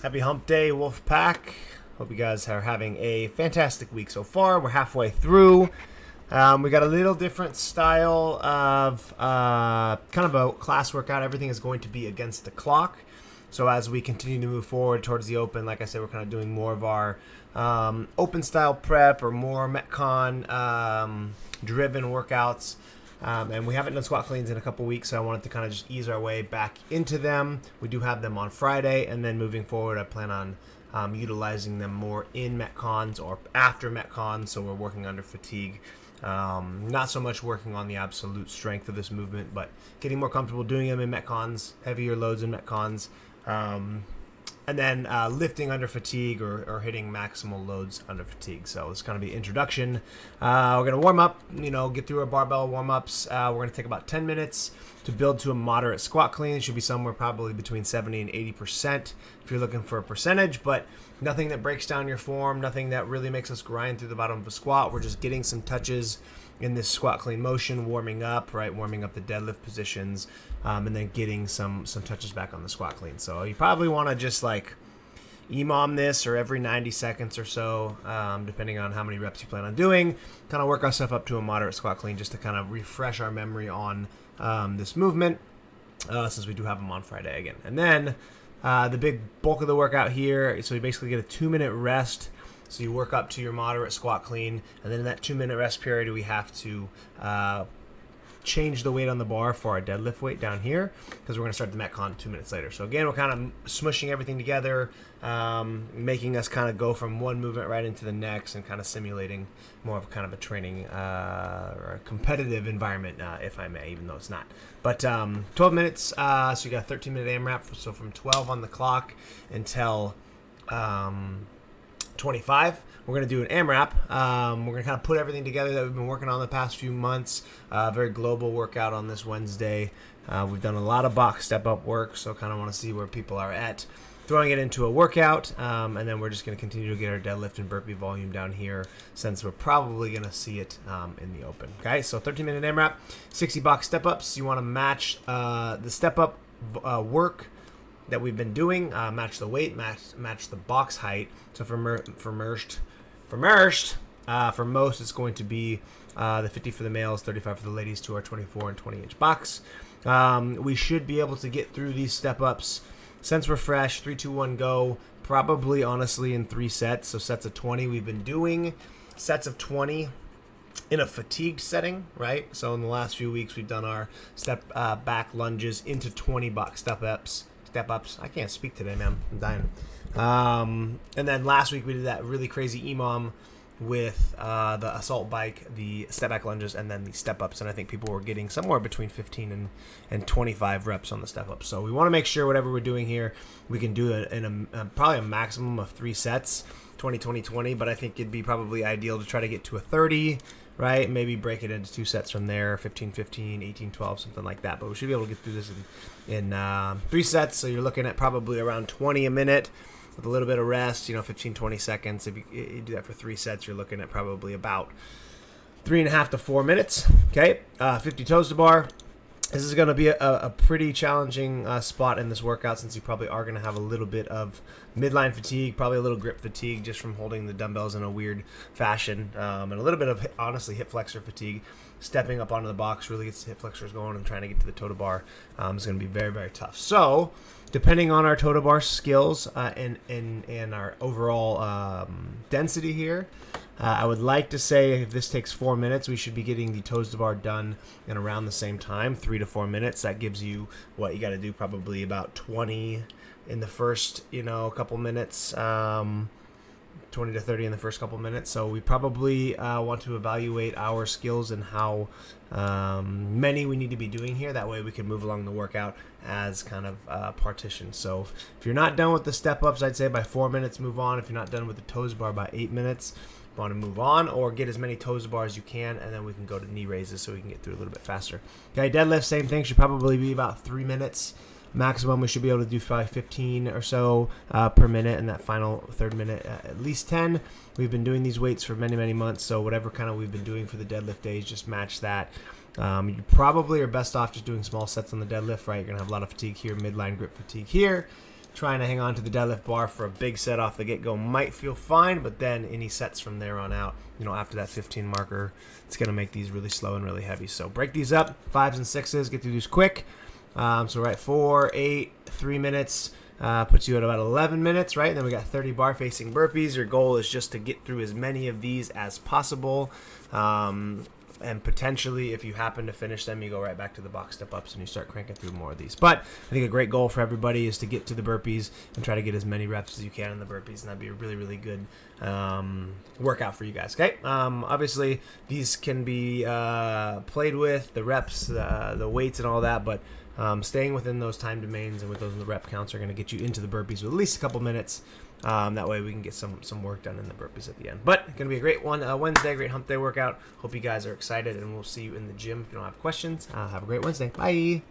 Happy Hump Day, Wolf Pack. Hope you guys are having a fantastic week so far. We're halfway through. We got a little different style of kind of a class workout. Everything is going to be against the clock. So as we continue to move forward towards the open, like I said, we're kind of doing more of our open style prep or more Metcon driven workouts. And we haven't done squat cleans in a couple weeks, so I wanted to kind of just ease our way back into them. We do have them on Friday, and then moving forward, I plan on utilizing them more in Metcons or after Metcons, so we're working under fatigue. Not so much working on the absolute strength of this movement, but getting more comfortable doing them in Metcons, heavier loads in Metcons, and then lifting under fatigue or hitting maximal loads under fatigue. So it's going to be introduction. We're going to warm up, get through our barbell warm-ups. We're going to take about 10 minutes to build to a moderate squat clean. It should be somewhere probably between 70 and 80% if you're looking for a percentage, but nothing that breaks down your form, nothing that really makes us grind through the bottom of a squat. We're just getting some touches in this squat clean motion, warming up the deadlift positions, and then getting some touches back on the squat clean. So you probably want to just like EMOM this or every 90 seconds or so, depending on how many reps you plan on doing, kind of work ourselves up to a moderate squat clean just to kind of refresh our memory on this movement, since we do have them on Friday again. And then the big bulk of the workout here, so you basically get a 2-minute rest. So you work up to your moderate squat clean, and then in that 2-minute rest period, we have to change the weight on the bar for our deadlift weight down here, because we're going to start the Metcon 2 minutes later. So again, we're kind of smushing everything together, making us kind of go from one movement right into the next, and kind of simulating more of kind of a training or a competitive environment, if I may, even though it's not. But 12 minutes, so you got a 13-minute AMRAP, so from 12 on the clock until 25, we're going to do an AMRAP. We're going to kind of put everything together that we've been working on the past few months. Very global workout on this Wednesday. We've done a lot of box step-up work, so kind of want to see where people are at throwing it into a workout. And then we're just going to continue to get our deadlift and burpee volume down here, since we're probably going to see it in the open. Okay, so 13-minute AMRAP, 60 box step-ups. You want to match the step-up work that we've been doing, match the weight, match the box height. So for most, it's going to be the 50 for the males, 35 for the ladies, to our 24 and 20-inch box. We should be able to get through these step-ups since we're fresh. 3, 2, 1, go. Probably, honestly, in 3 sets. So sets of 20. We've been doing sets of 20 in a fatigued setting, right? So in the last few weeks, we've done our step back lunges into 20 box step-ups. I can't speak today, man. I'm dying. And then last week we did that really crazy EMOM with the assault bike, the step back lunges, and then the step ups. And I think people were getting somewhere between 15 and 25 reps on the step ups. So we want to make sure whatever we're doing here, we can do it in probably a maximum of 3 sets, 20, 20, 20. But I think it'd be probably ideal to try to get to a 30. Right? Maybe break it into 2 sets from there, 15, 15, 18, 12, something like that. But we should be able to get through this in 3 sets. So you're looking at probably around 20 a minute with a little bit of rest, 15, 20 seconds. If you do that for 3 sets, you're looking at probably about 3.5 to 4 minutes. Okay, 50 toes to bar. This is going to be a pretty challenging spot in this workout, since you probably are going to have a little bit of midline fatigue, probably a little grip fatigue just from holding the dumbbells in a weird fashion, and a little bit of, honestly, hip flexor fatigue. Stepping up onto the box really gets the hip flexors going, and trying to get to the toe to bar is going to be very, very tough. So depending on our toe to bar skills and our overall density here, I would like to say if this takes 4 minutes, we should be getting the toes to bar done in around the same time, 3 to 4 minutes. That gives you what you got to do, probably about 20 in the first, couple minutes, 20 to 30 in the first couple minutes. So we probably want to evaluate our skills and how many we need to be doing here. That way we can move along the workout as kind of partitions. So if you're not done with the step-ups, I'd say by 4 minutes, move on. If you're not done with the toes bar by 8 minutes, want to move on, or get as many toes to bar as you can, and then we can go to knee raises so we can get through a little bit faster. Okay, deadlift, same thing, should probably be about 3 minutes maximum. We should be able to do 15 or so per minute, and that final third minute at least 10. We've been doing these weights for many, many months, so whatever kind of we've been doing for the deadlift days, just match that. You probably are best off just doing small sets on the deadlift, right? You're going to have a lot of fatigue here, midline grip fatigue here. trying to hang on to the deadlift bar for a big set off the get-go might feel fine, but then any sets from there on out, after that 15 marker, it's going to make these really slow and really heavy. So break these up, 5s and 6s, get through these quick. So right, 4, 8, 3 minutes, puts you at about 11 minutes, right? And then we got 30 bar facing burpees. Your goal is just to get through as many of these as possible. And potentially, if you happen to finish them, you go right back to the box step ups and you start cranking through more of these. But I think a great goal for everybody is to get to the burpees and try to get as many reps as you can in the burpees, and that'd be a really, really good workout for you guys. Okay. Obviously, these can be played with, the reps, the weights, and all that, but staying within those time domains and with those rep counts are going to get you into the burpees with at least a couple minutes. That way we can get some work done in the burpees at the end. But it's going to be a great Wednesday, great hump day workout. Hope you guys are excited, and we'll see you in the gym. If you don't have questions, have a great Wednesday. Bye.